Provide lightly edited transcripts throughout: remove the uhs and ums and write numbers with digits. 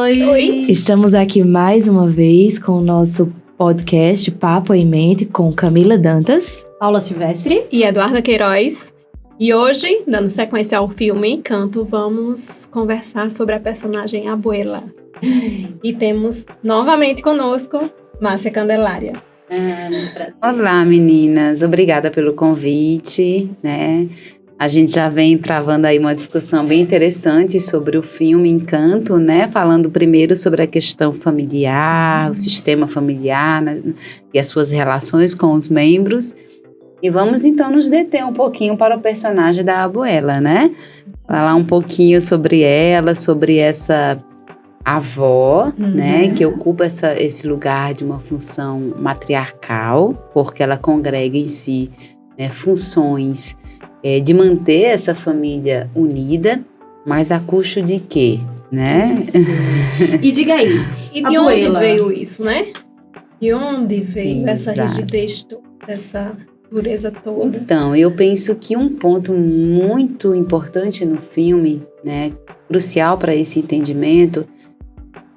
Oi! Estamos aqui mais uma vez com o nosso podcast Papo em Mente com Camila Dantas, Paula Silvestre e Eduarda Queiroz. E hoje, dando sequência ao filme Encanto, vamos conversar sobre a personagem Abuela. E temos novamente conosco Márcia Candelária. Olá, meninas. Obrigada pelo convite, né? A gente já vem travando aí uma discussão bem interessante sobre o filme Encanto, né? Falando primeiro sobre a questão familiar, o sistema familiar, né? E as suas relações com os membros. E vamos então nos deter um pouquinho para o personagem da Abuela, né? Falar um pouquinho sobre ela, sobre essa avó, né? Que ocupa esse lugar de uma função matriarcal, porque ela congrega em si, né, funções de manter essa família unida, mas a custo de quê, né? E diga aí, e de onde veio isso, né? De onde veio essa rigidez, essa dureza toda? Então, eu penso que um ponto muito importante no filme, né, crucial para esse entendimento,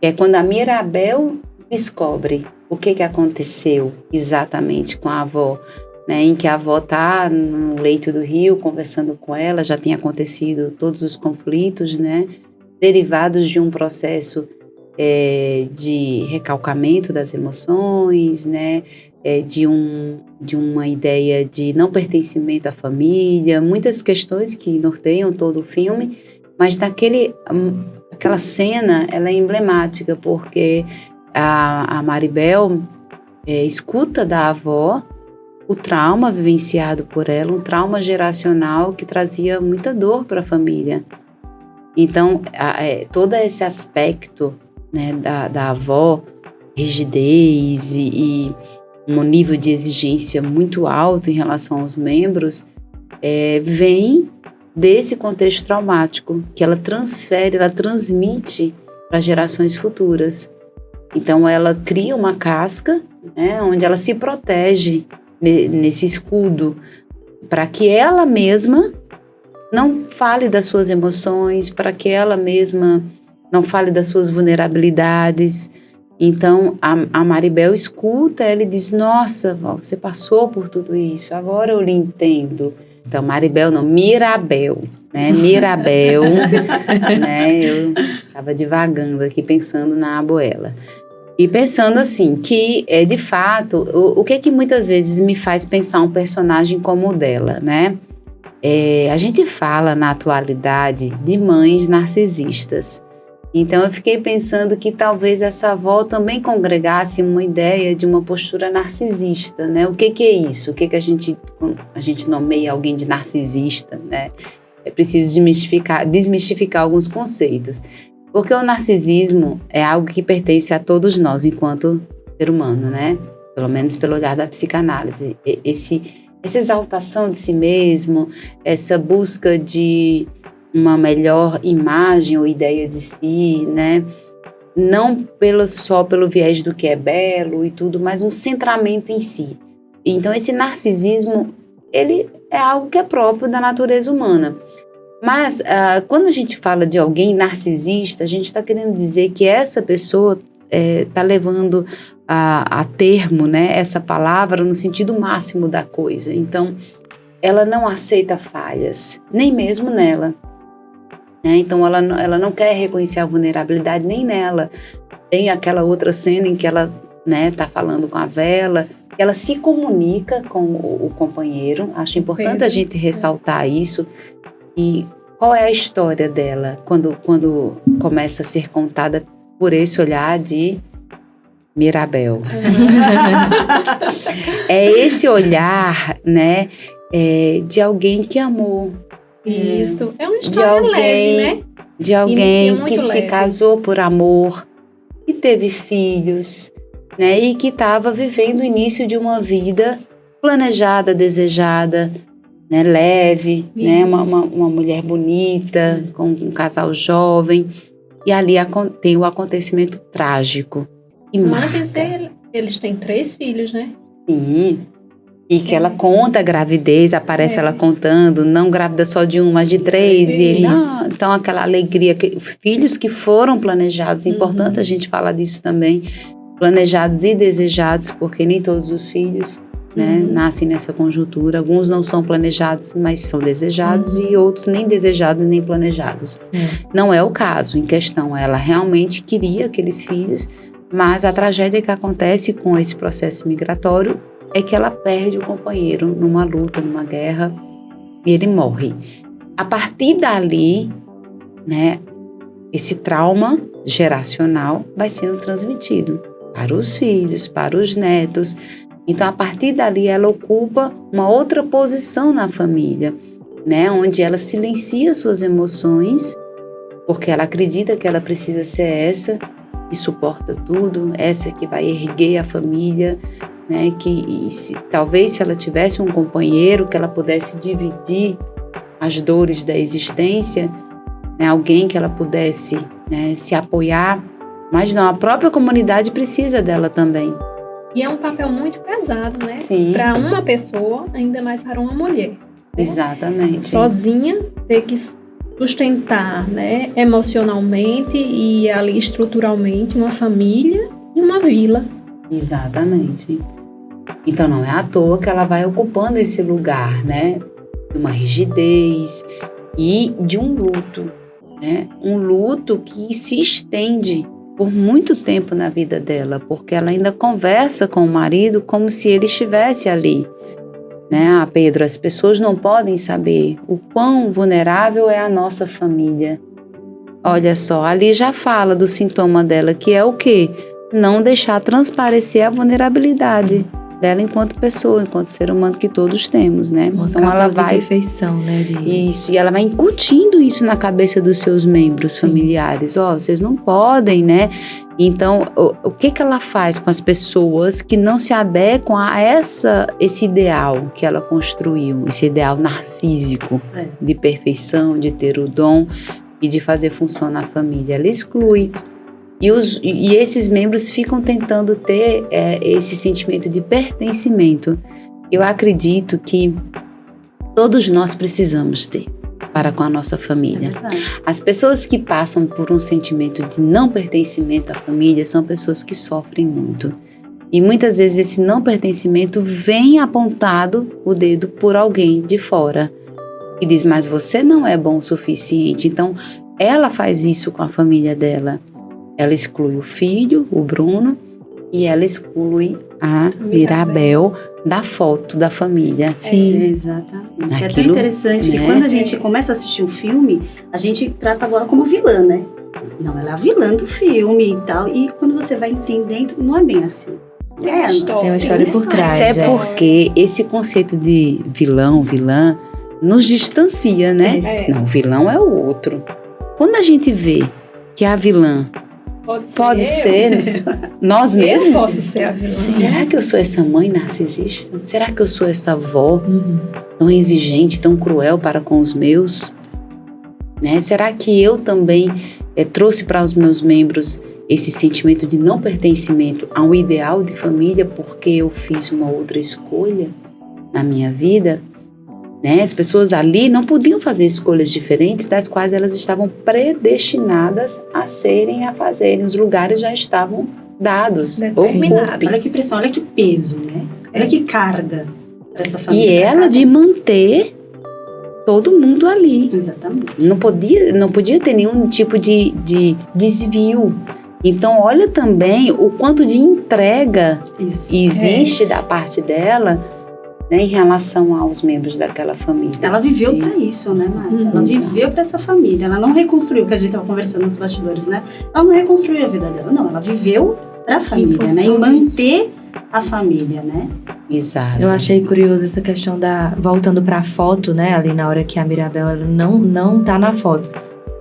é quando a Mirabel descobre o que aconteceu exatamente com a avó, né, em que a avó está no leito do rio conversando com ela, já tinha acontecido todos os conflitos, né, derivados de um processo de recalcamento das emoções, né, de uma ideia de não pertencimento à família, muitas questões que norteiam todo o filme, mas aquela cena ela é emblemática porque a Maribel escuta da avó o trauma vivenciado por ela, um trauma geracional que trazia muita dor para a família. Então, todo esse aspecto, né, da avó, rigidez e um nível de exigência muito alto em relação aos membros, vem desse contexto traumático, que ela transmite para gerações futuras. Então, ela cria uma casca, né, onde ela se protege nesse escudo, para que ela mesma não fale das suas emoções, para que ela mesma não fale das suas vulnerabilidades. Então, a Maribel escuta ela e diz, nossa, vó, você passou por tudo isso, agora eu lhe entendo. Então, Maribel não, Mirabel, né? Mirabel, né? Eu estava divagando aqui, pensando na Abuela. E pensando assim, que de fato, o que muitas vezes me faz pensar um personagem como o dela, né? A gente fala na atualidade de mães narcisistas. Então eu fiquei pensando que talvez essa avó também congregasse uma ideia de uma postura narcisista, né? O que é isso? O que a gente nomeia alguém de narcisista, né? É preciso desmistificar alguns conceitos. Porque o narcisismo é algo que pertence a todos nós enquanto ser humano, né? Pelo menos pelo olhar da psicanálise. Essa exaltação de si mesmo, essa busca de uma melhor imagem ou ideia de si, né? Não só pelo viés do que é belo e tudo, mas um centramento em si. Então, esse narcisismo, ele é algo que é próprio da natureza humana. Mas, quando a gente fala de alguém narcisista, a gente está querendo dizer que essa pessoa está levando a termo, né, essa palavra no sentido máximo da coisa. Então, ela não aceita falhas, nem mesmo nela. Então, ela não quer reconhecer a vulnerabilidade nem nela. Tem aquela outra cena em que ela está falando com a vela, que ela se comunica com o companheiro. Acho importante a gente ressaltar isso. E qual é a história dela quando começa a ser contada por esse olhar de Mirabel? É esse olhar, né, de alguém que amou. Isso, é uma história leve, né? De alguém que se casou por amor, que teve filhos, né, e que estava vivendo o início de uma vida planejada, desejada, né, leve, né, uma mulher bonita, com um casal jovem, e ali tem o acontecimento trágico. E mas eles têm 3 filhos, né? Sim. E que ela conta a gravidez, aparece ela contando, não grávida só de um, mas de 3. E ele, então aquela alegria, filhos que foram planejados, importante a gente falar disso também, planejados e desejados, porque nem todos os filhos nascem nessa conjuntura. Alguns não são planejados, mas são desejados, e outros nem desejados nem planejados. Não é o caso em questão, ela realmente queria aqueles filhos, mas a tragédia que acontece com esse processo migratório é que ela perde o companheiro numa luta, numa guerra, e ele morre. A partir dali, esse trauma geracional vai sendo transmitido para os filhos, para os netos. Então, a partir dali, ela ocupa uma outra posição na família, onde ela silencia suas emoções, porque ela acredita que ela precisa ser essa que suporta tudo, essa que vai erguer a família, talvez se ela tivesse um companheiro que ela pudesse dividir as dores da existência, alguém que ela pudesse se apoiar, mas não, a própria comunidade precisa dela também. E é um papel muito pesado, né? Sim. Para uma pessoa, ainda mais para uma mulher. Exatamente. Sozinha, ter que sustentar, emocionalmente e ali estruturalmente uma família e uma vila. Exatamente. Então não é à toa que ela vai ocupando esse lugar, de uma rigidez e de um luto, um luto que se estende por muito tempo na vida dela, porque ela ainda conversa com o marido como se ele estivesse ali. Pedro, as pessoas não podem saber o quão vulnerável é a nossa família. Olha só, ali já fala do sintoma dela, que é o quê? Não deixar transparecer a vulnerabilidade dela enquanto pessoa, enquanto ser humano que todos temos, Então ela vai perfeição, Isso, e ela vai incutindo isso na cabeça dos seus membros familiares. Vocês não podem, Então, o que ela faz com as pessoas que não se adequam a esse ideal que ela construiu, esse ideal narcísico de perfeição, de ter o dom e de fazer função na família? Ela exclui. E esses membros ficam tentando ter esse sentimento de pertencimento. Eu acredito que todos nós precisamos ter para com a nossa família. As pessoas que passam por um sentimento de não pertencimento à família são pessoas que sofrem muito. E muitas vezes esse não pertencimento vem apontado o dedo por alguém de fora. E diz, mas você não é bom o suficiente. Então, ela faz isso com a família dela. Ela exclui o filho, o Bruno, e ela exclui a Mirabel da foto da família. Sim, exatamente. É tão interessante que quando a gente começa a assistir um filme, a gente trata agora como vilã, Não, ela é a vilã do filme e tal. E quando você vai entendendo, não é bem assim. Tem uma história por trás. Até porque esse conceito de vilã nos distancia, Não, o vilão é o outro. Quando a gente vê que a vilã pode ser nós mesmos. Eu posso ser a vilã. Será que eu sou essa mãe narcisista? Será que eu sou essa avó tão exigente, tão cruel para com os meus? Será que eu também trouxe para os meus membros esse sentimento de não pertencimento a um ideal de família porque eu fiz uma outra escolha na minha vida? As pessoas ali não podiam fazer escolhas diferentes das quais elas estavam predestinadas a fazerem. Os lugares já estavam dados, determinados. Olha que pressão, olha que peso, Olha que carga para essa família. E ela de manter todo mundo ali. Exatamente. Não podia ter nenhum tipo de desvio. Então, olha também o quanto de entrega existe da parte dela, em relação aos membros daquela família. Ela viveu para isso, Márcia? Ela viveu para essa família. Ela não reconstruiu, que a gente estava conversando nos bastidores, Ela não reconstruiu a vida dela. Não, ela viveu para a família, em manter a família, Exato. Eu achei curioso essa questão voltando para a foto, ali na hora que a Mirabel ela não tá na foto.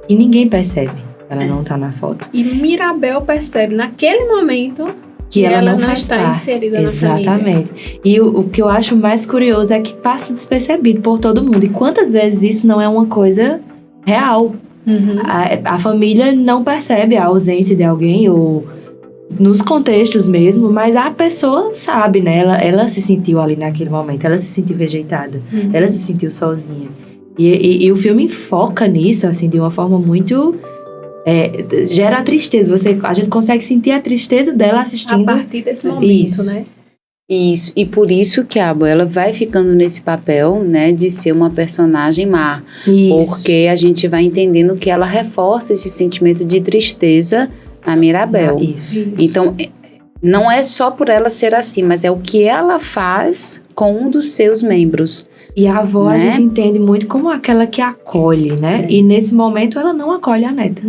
E ninguém percebe que ela não tá na foto. E Mirabel percebe naquele momento que ela não faz está parte. Inserida na família. Exatamente. E o que eu acho mais curioso é que passa despercebido por todo mundo. E quantas vezes isso não é uma coisa real? A família não percebe a ausência de alguém ou nos contextos mesmo, mas a pessoa sabe, né? Ela se sentiu ali naquele momento, ela se sentiu rejeitada, ela se sentiu sozinha. E o filme foca nisso, assim, de uma forma muito... gera tristeza. A gente consegue sentir a tristeza dela assistindo. A partir desse momento, Isso. né? Isso, e por isso que a Abuela vai ficando nesse papel, né, de ser uma personagem má. Isso. Porque a gente vai entendendo que ela reforça esse sentimento de tristeza na Mirabel. Isso. Então, não é só por ela ser assim, mas é o que ela faz com um dos seus membros. E a avó, né? a gente entende muito como aquela que acolhe, né? E nesse momento ela não acolhe a neta.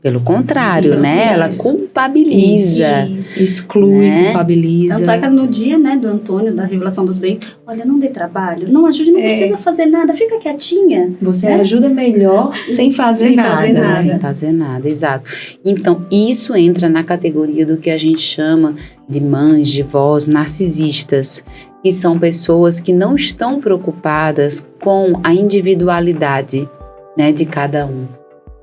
Pelo contrário, Isso, né? Ela isso. culpabiliza. Exclui, Né? culpabiliza. Tanto é que no dia, né, do Antônio, da revelação dos bens, olha, não dê trabalho, não ajude, não precisa fazer nada, fica quietinha. Você ajuda melhor sem fazer nada. Sem fazer nada, exato. Então, isso entra na categoria do que a gente chama de mães, de vós narcisistas, que são pessoas que não estão preocupadas com a individualidade, né, de cada um,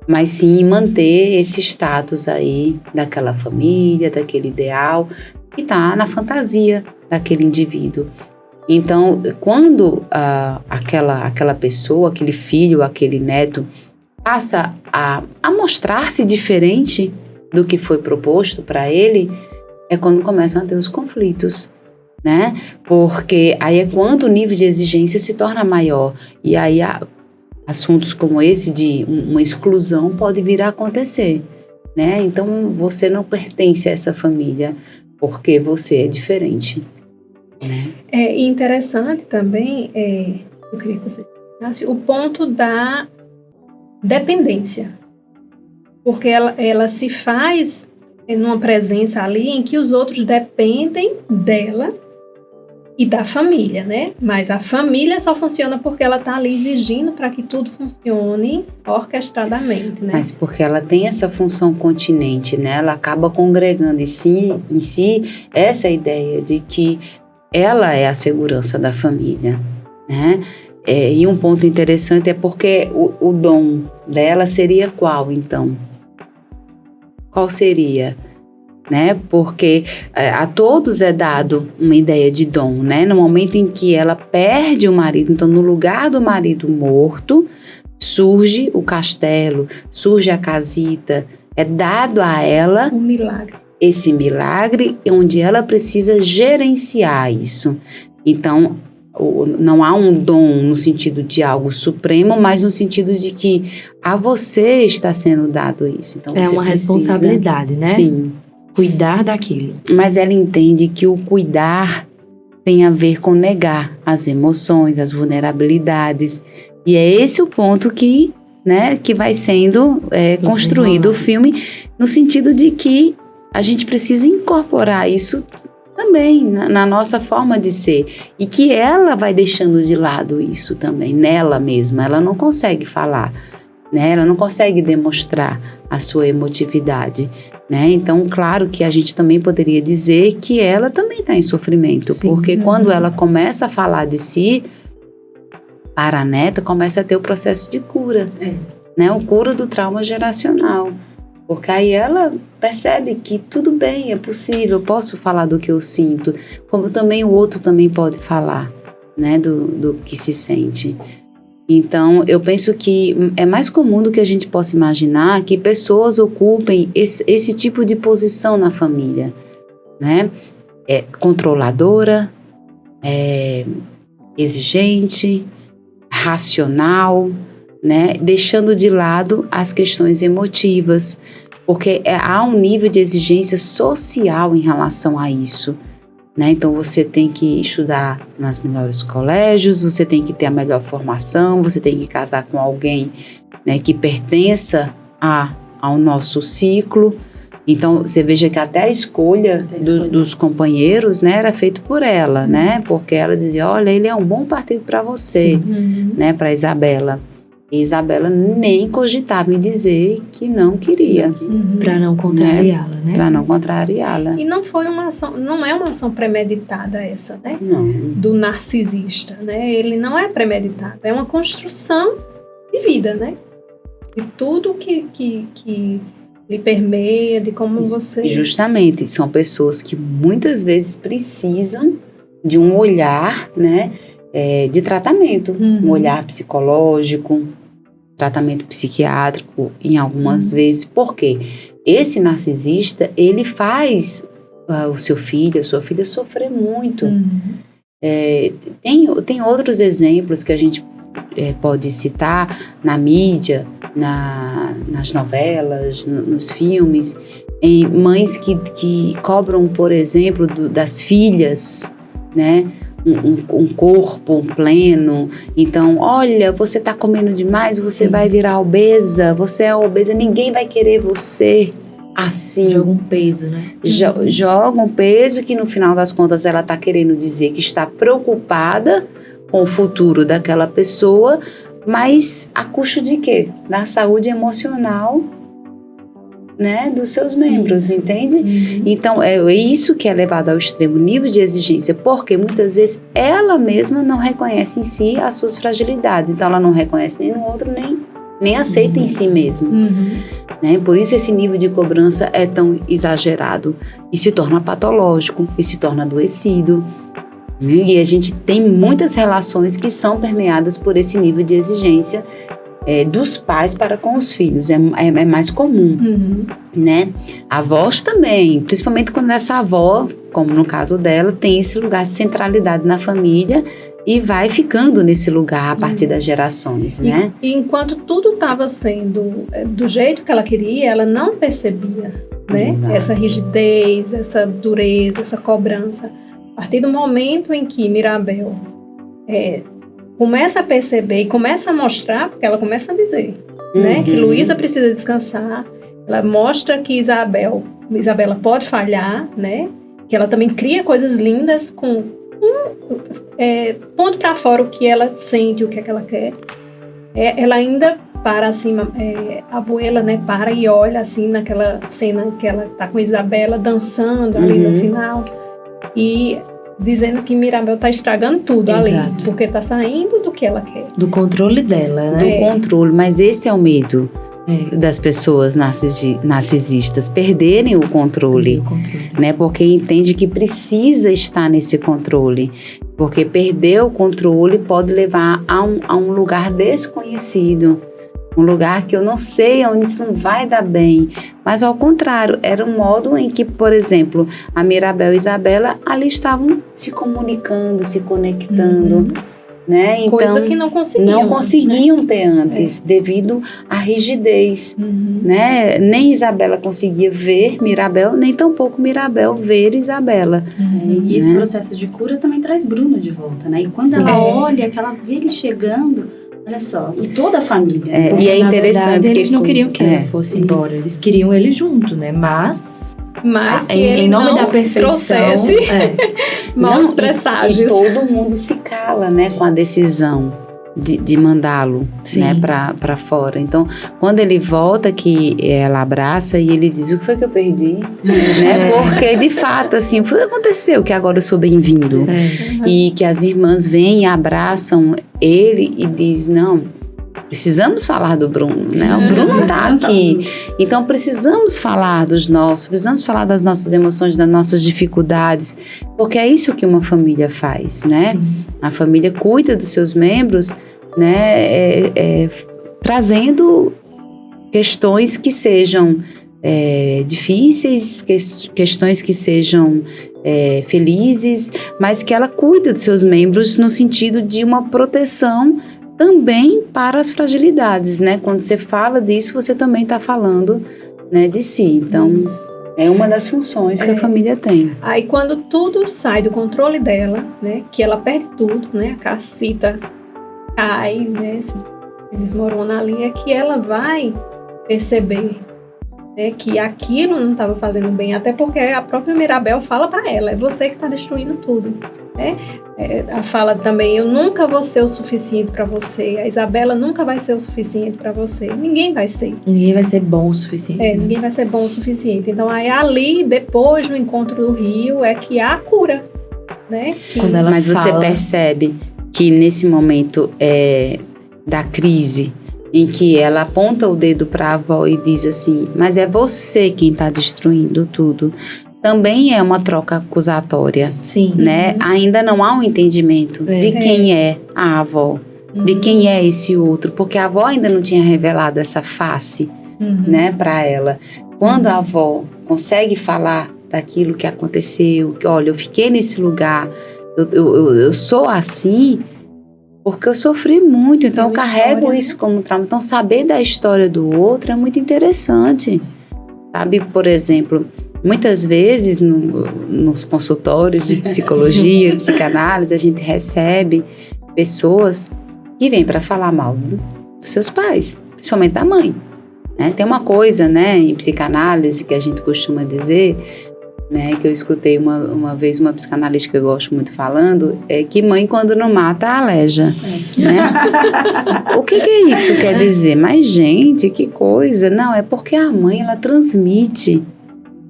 mas sim manter esse status aí daquela família, daquele ideal que está na fantasia daquele indivíduo. Então, quando aquela pessoa, aquele filho, aquele neto passa a mostrar-se diferente do que foi proposto para ele, é quando começam a ter os conflitos, né? Porque aí é quando o nível de exigência se torna maior. E aí assuntos como esse de uma exclusão pode vir a acontecer, né? Então, você não pertence a essa família porque você é diferente, né? É interessante também, eu queria que você explicasse, o ponto da dependência. Porque ela se faz numa presença ali em que os outros dependem dela e da família, né? Mas a família só funciona porque ela está ali exigindo para que tudo funcione orquestradamente, né? Mas porque ela tem essa função continente, né? Ela acaba congregando em si essa ideia de que ela é a segurança da família, né? E um ponto interessante é porque o dom dela seria qual, então? Qual seria? Né? Porque a todos é dado uma ideia de dom, né? No momento em que ela perde o marido, então no lugar do marido morto, surge o castelo, surge a casita, é dado a ela Um milagre. esse milagre onde ela precisa gerenciar isso. Então, não há um dom no sentido de algo supremo, mas no sentido de que a você está sendo dado isso. Então, É você uma precisa, responsabilidade, né? Sim. Cuidar daquilo. Mas ela entende que o cuidar tem a ver com negar as emoções, as vulnerabilidades. E é esse o ponto que, né, que vai sendo construído o filme, no sentido de que a gente precisa incorporar isso também na nossa forma de ser. E que ela vai deixando de lado isso também, nela mesma. Ela não consegue falar, né? Ela não consegue demonstrar a sua emotividade, né? Então, claro que a gente também poderia dizer que ela também está em sofrimento. Sim, porque quando ela começa a falar de si, para a neta, começa a ter o processo de cura, né? O cura do trauma geracional. Porque aí ela percebe que tudo bem, é possível, eu posso falar do que eu sinto, como também o outro também pode falar, né, do que se sente. Então, eu penso que é mais comum do que a gente possa imaginar que pessoas ocupem esse tipo de posição na família, né? Controladora, exigente, racional, né? Deixando de lado as questões emotivas, porque há um nível de exigência social em relação a isso, né? Então você tem que estudar nos melhores colégios, você tem que ter a melhor formação, você tem que casar com alguém, né, que pertença ao nosso ciclo. Então você veja que até a escolha dos companheiros, né, era feito por ela, né? Porque ela dizia, olha, ele é um bom partido para você, né, para Isabela. E Isabela nem cogitava em dizer que não queria. Para não contrariá-la, né? Para não contrariá-la. E não foi uma ação, não é uma ação premeditada essa, né? Não. Do narcisista, né? Ele não é premeditado, é uma construção de vida, né? De tudo que lhe permeia, de como você... E justamente, são pessoas que muitas vezes precisam de um olhar, né, de tratamento, um olhar psicológico, tratamento psiquiátrico, em algumas vezes. Por quê? Esse narcisista, ele faz o seu filho, a sua filha sofrer muito. Tem outros exemplos que a gente pode citar na mídia, nas novelas, nos filmes, em mães que cobram, por exemplo, das filhas, né, um corpo pleno. Então, olha, você está comendo demais, você vai virar obesa, você é obesa, ninguém vai querer você assim. Joga um peso, né? Joga um peso que, no final das contas, ela está querendo dizer que está preocupada com o futuro daquela pessoa, mas a custo de quê? Da saúde emocional, né, dos seus membros, entende? Então, é isso que é levado ao extremo nível de exigência, porque muitas vezes ela mesma não reconhece em si as suas fragilidades, então ela não reconhece nem no outro, nem aceita em si mesma. Né? Por isso esse nível de cobrança é tão exagerado e se torna patológico, e se torna adoecido. E a gente tem muitas relações que são permeadas por esse nível de exigência dos pais para com os filhos, é mais comum, né? Avós também, principalmente quando essa avó, como no caso dela, tem esse lugar de centralidade na família e vai ficando nesse lugar a partir das gerações, né? E enquanto tudo estava sendo do jeito que ela queria, ela não percebia, né? Exato. Essa rigidez, essa dureza, essa cobrança. A partir do momento em que Mirabel começa a perceber e começa a mostrar, porque ela começa a dizer, né, que Luísa precisa descansar, ela mostra que Isabela pode falhar, né, que ela também cria coisas lindas com pondo para fora o que ela sente, o que é que ela quer. Ela ainda para assim, a abuela, né, para e olha assim naquela cena que ela tá com Isabela dançando ali no final e dizendo que Mirabel tá estragando tudo ali, porque tá saindo do que ela quer. Do controle dela, né? Do controle, mas esse é o medo das pessoas narcisistas, perderem o controle, né? Porque entende que precisa estar nesse controle, porque perder o controle pode levar a um lugar desconhecido, um lugar que eu não sei, onde isso não vai dar bem. Mas, ao contrário, era um modo em que, por exemplo, a Mirabel e Isabela ali estavam se comunicando, se conectando, né? Então, coisa que não conseguiam, ter antes, devido à rigidez, né? Nem Isabela conseguia ver Mirabel, nem tampouco Mirabel ver Isabela. E esse processo de cura também traz Bruno de volta, né? E quando ela olha, que ela vê ele chegando... Olha só, e toda a família. E é interessante. Na verdade, eles não queriam que ela fosse isso. embora. Eles queriam ele junto, né? Mas que ele em nome não da perfeição, trouxesse maus presságios. E todo mundo se cala, né? Com a decisão de mandá-lo, né, pra fora. Então, quando ele volta, que ela abraça e ele diz, o que foi que eu perdi? Né? Porque, de fato, assim, foi o que aconteceu, que agora eu sou bem-vindo. E que as irmãs vêm e abraçam ele e diz, não, precisamos falar do Bruno, né? O Bruno está aqui. Então, precisamos falar dos nossos, precisamos falar das nossas emoções, das nossas dificuldades, porque é isso que uma família faz, né? A família cuida dos seus membros, né? Trazendo questões que sejam difíceis, questões que sejam felizes, mas que ela cuida dos seus membros no sentido de uma proteção também para as fragilidades, né? Quando você fala disso, você também está falando, né, de si. Então, é uma das funções que a família tem. Aí, quando tudo sai do controle dela, né? Que ela perde tudo, né? A casita cai, né? Desmorona ali, é que ela vai perceber, né, que aquilo não estava fazendo bem, até porque a própria Mirabel fala para ela, é você que está destruindo tudo, né? Ela fala também, eu nunca vou ser o suficiente para você, a Isabela nunca vai ser o suficiente para você, ninguém vai ser. Ninguém vai ser bom o suficiente. Né? Ninguém vai ser bom o suficiente. Então, aí ali, depois, no encontro do rio, é que há a cura, né? Mas você percebe que nesse momento da crise em que ela aponta o dedo para a avó e diz assim, mas é você quem está destruindo tudo. Também é uma troca acusatória, Sim. né? Ainda não há um entendimento de quem é a avó, de quem é esse outro, porque a avó ainda não tinha revelado essa face, né, para ela. Quando a avó consegue falar daquilo que aconteceu, que olha, eu fiquei nesse lugar, eu sou assim porque eu sofri muito, então eu carrego isso como trauma. Então saber da história do outro é muito interessante, sabe? Por exemplo, muitas vezes nos consultórios de psicologia, psicanálise, a gente recebe pessoas que vêm para falar mal dos seus pais, principalmente da mãe. Né? Tem uma coisa, né, em psicanálise que a gente costuma dizer, né, que eu escutei uma vez uma psicanalista que eu gosto muito falando, é que mãe quando não mata, aleja. Né? O que isso quer dizer? Mas gente, que coisa. Não, é porque a mãe, ela transmite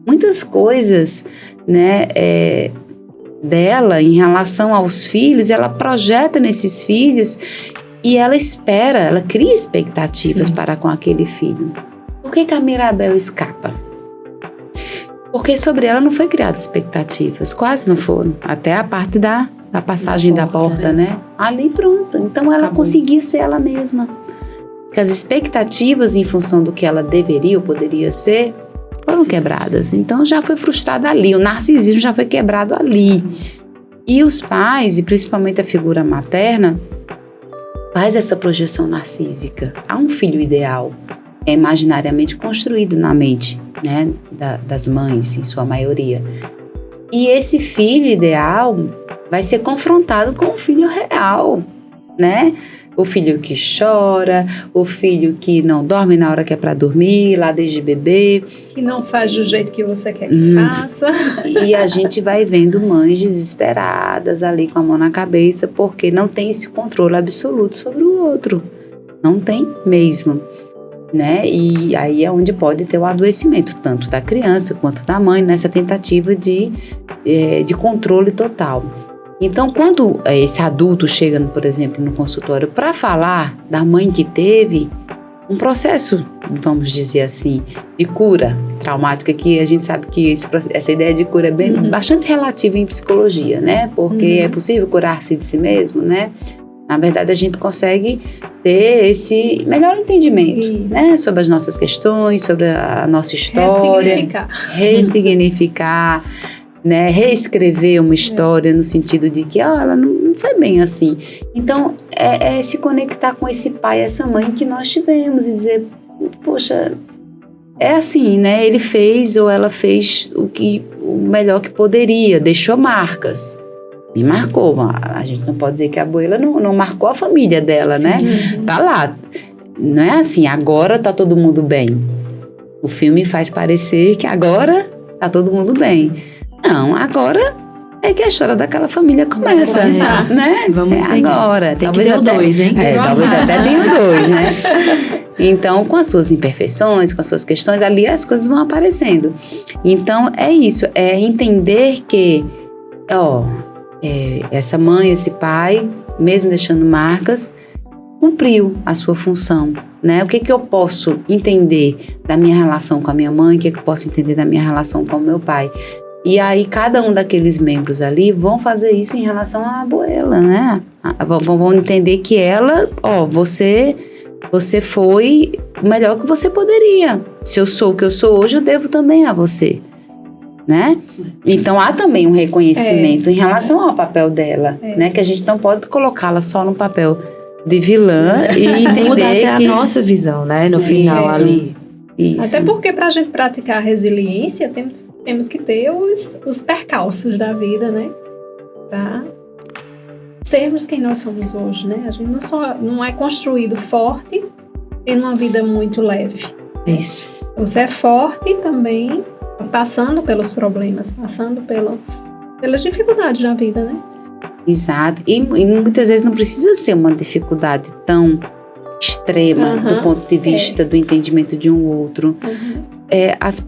muitas coisas, né, dela em relação aos filhos, ela projeta nesses filhos e ela espera, ela cria expectativas para com aquele filho. Por que a Mirabel escapa? Porque sobre ela não foi criada expectativas, quase não foram, até a parte da passagem da porta, né? Ali pronto, então ela conseguia ser ela mesma. Porque as expectativas em função do que ela deveria ou poderia ser, foram quebradas. Então já foi frustrada ali, o narcisismo já foi quebrado ali. E os pais, e principalmente a figura materna, faz essa projeção narcísica. Há um filho ideal, é imaginariamente construído na mente, né, das mães, em sua maioria. E esse filho ideal vai ser confrontado com o filho real, né? O filho que chora, o filho que não dorme na hora que é para dormir, lá desde bebê. Que não faz do jeito que você quer que faça. E a gente vai vendo mães desesperadas ali com a mão na cabeça, porque não tem esse controle absoluto sobre o outro. Não tem mesmo. Né? E aí é onde pode ter o adoecimento, tanto da criança quanto da mãe, nessa tentativa de controle total. Então, quando esse adulto chega, por exemplo, no consultório para falar da mãe que teve um processo, vamos dizer assim, de cura traumática, que a gente sabe que essa ideia de cura é bastante relativa em psicologia, né? Porque é possível curar-se de si mesmo, né? Na verdade, a gente consegue ter esse melhor entendimento, né, sobre as nossas questões, sobre a nossa história. Ressignificar, né, reescrever uma história no sentido de que ela não foi bem assim. Então, é se conectar com esse pai, essa mãe que nós tivemos e dizer, poxa, é assim, né, ele fez ou ela fez o melhor que poderia, deixou marcas. Me marcou, a gente não pode dizer que a abuela não marcou a família dela, né? Tá lá. Não é assim, agora tá todo mundo bem. O filme faz parecer que agora tá todo mundo bem. Não, agora é que a história daquela família começa, né? Vamos agora. Tem talvez que ter o 2, hein? Talvez até tenha o 2, né? Então, com as suas imperfeições, com as suas questões, ali as coisas vão aparecendo. Então, é isso, é entender que, essa mãe, esse pai, mesmo deixando marcas, cumpriu a sua função, né? O que eu posso entender da minha relação com a minha mãe, o que eu posso entender da minha relação com o meu pai? E aí, cada um daqueles membros ali vão fazer isso em relação à abuela, né? Vão entender que ela, você foi o melhor que você poderia. Se eu sou o que eu sou hoje, eu devo também a você. Né? Então há também um reconhecimento em relação ao papel dela, né? Que a gente não pode colocá-la só no papel de vilã e entender muda até a nossa visão, né? No final ali. Isso. Até porque para a gente praticar a resiliência temos que ter os percalços da vida, né? Para sermos quem nós somos hoje, né? A gente não é construído forte tendo uma vida muito leve. Isso. Você é forte também passando pelos problemas, passando pelas dificuldades da vida, né? Exato. E muitas vezes não precisa ser uma dificuldade tão extrema do ponto de vista do entendimento de um outro.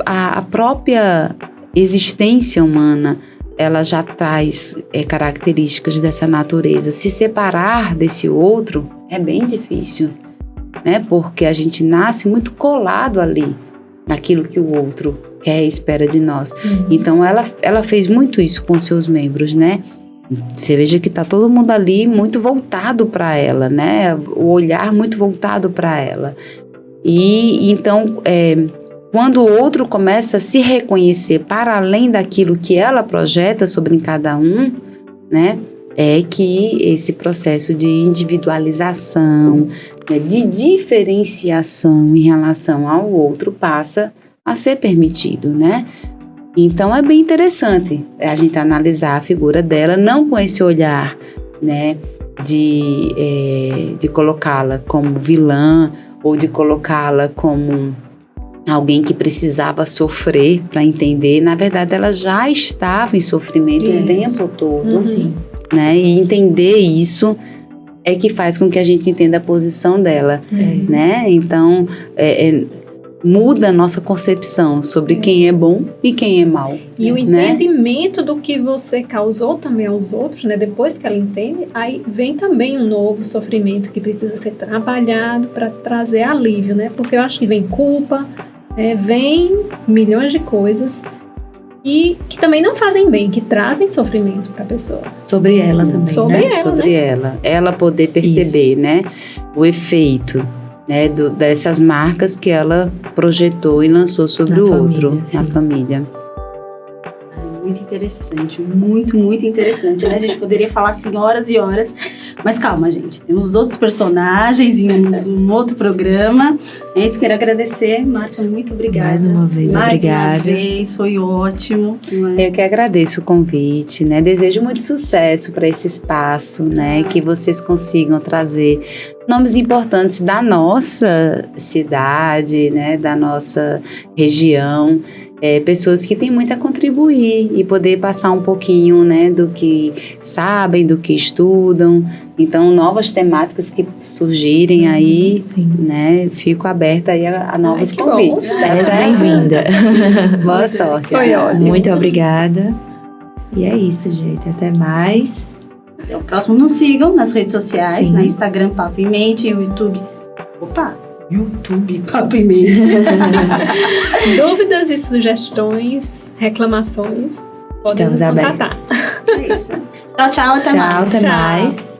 A própria existência humana, ela já traz características dessa natureza. Se separar desse outro é bem difícil. né? Porque a gente nasce muito colado ali, naquilo que o outro quer e espera de nós. Então, ela fez muito isso com seus membros, né? Você veja que tá todo mundo ali muito voltado para ela, né? O olhar muito voltado para ela. E então, quando o outro começa a se reconhecer para além daquilo que ela projeta sobre cada um, né? É que esse processo de individualização, né, de diferenciação em relação ao outro passa a ser permitido, né? Então é bem interessante a gente analisar a figura dela, não com esse olhar, né, de colocá-la como vilã ou de colocá-la como alguém que precisava sofrer para entender. Na verdade, ela já estava em sofrimento o tempo todo, né? E entender isso é que faz com que a gente entenda a posição dela, né? Então, muda a nossa concepção sobre quem é bom e quem é mau. E o né? entendimento do que você causou também aos outros, né? Depois que ela entende, aí vem também um novo sofrimento que precisa ser trabalhado para trazer alívio, né? Porque eu acho que vem culpa, vem milhões de coisas e que também não fazem bem, que trazem sofrimento para a pessoa. Sobre ela também, Sobre né? ela, Sobre ela poder perceber, né? O efeito, né, dessas marcas que ela projetou e lançou sobre o outro, na família. Muito interessante, muito interessante, né? A gente poderia falar assim horas e horas, mas calma, gente, temos outros personagens em um outro programa. É isso, quero agradecer, Márcia, muito obrigada. Mais uma vez, obrigada. Mais uma vez, foi ótimo. Eu que agradeço o convite, né? Desejo muito sucesso para esse espaço, né? Que vocês consigam trazer nomes importantes da nossa cidade, né? Da nossa região. Pessoas que têm muito a contribuir e poder passar um pouquinho, né, do que sabem, do que estudam. Então, novas temáticas que surgirem aí, né, fico aberta aí a novos convites. Tá bem-vinda. Boa sorte. Foi ótimo. Muito obrigada. E é isso, gente. Até mais. Até o próximo. Nos sigam nas redes sociais, na Instagram Papo em Mente, no YouTube. YouTube Papo em Mente. Dúvidas e sugestões, reclamações, podem nos contatar. Abertos. É isso. Tchau, até mais. Tchau, até mais.